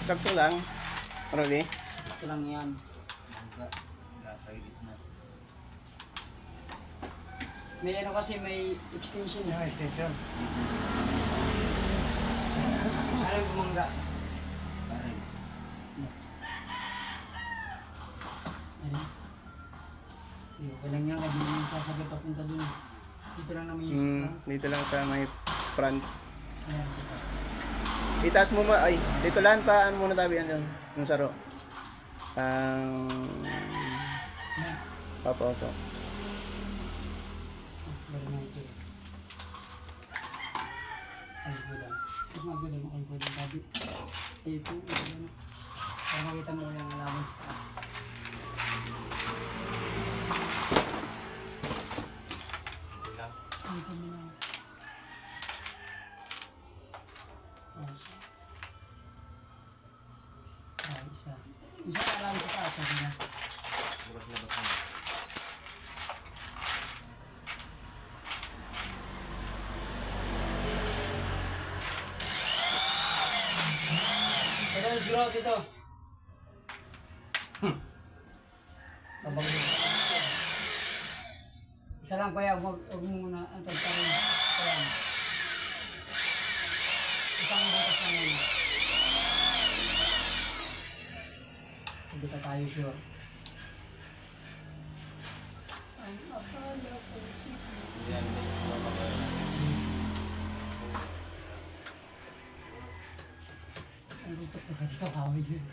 Sakto lang. Rolly. Ito lang yan. Nasa gitna. May ano kasi, may extension. Yung extension. Ano yung bumangga? Ano? Okay lang yan, hindi mo sasabi papunta dun. Dito lang naman yung suka. Dito lang sa may front. Ayan. Itaas mo ay, dito lang pa, ano muna tabi yan yung saro. Opo. Ay, wala. Mas maganda mo kung pwede tabi. Ito, wala. Para makita mo yung allowance sa taas. Ito mo lang. Isa. Isa na lang sa taas. Sabi na. Ito yung siguro dito. Tabang mo. Isa lang kaya, huwag mo muna ang tagtarin. Kaya. Isang butas lang yun. Hindi pa tayo sure. Ang akala ko Yan. ang rutok na kasi kakawin yun.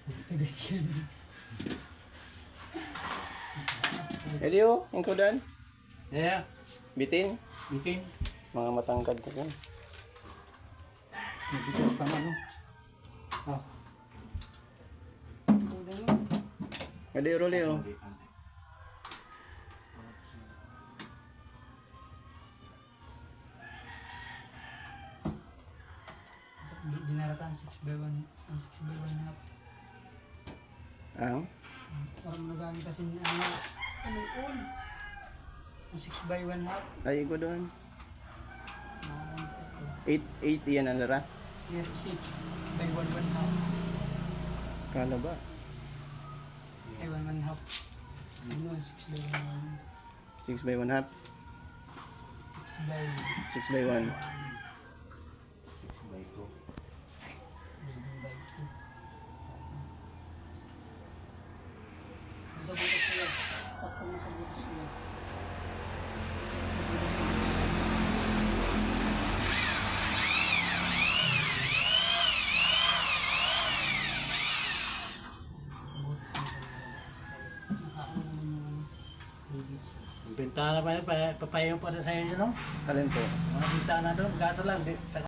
Ang tagas yun. Elio, yung kudan. Yeah. Bitin. Bitin. Mga matangkad ko yan. Bitin pa man. Oh. Kuda mo. Elio, Rolly, oh. Dinaratan 6x1. Ang 6x1 half. Ang? Parang nagagin kasi ni Anas. Ano yun? Ang 6x1 half. Ay, ko doon. Nakakanta ito. 8 yan ang lara. Here 6x1 half. Kala ba? Ay 1 half. Ano 6x1. 6 by 1 half. 6x1. 6 by 1. 6x2. Sa butas ko yan. Sakto mo sa butas ko yan. Bintana pa yan, papayaw pa rin sa inyo, no? Alin po? Mga bintana doon, gasa lang.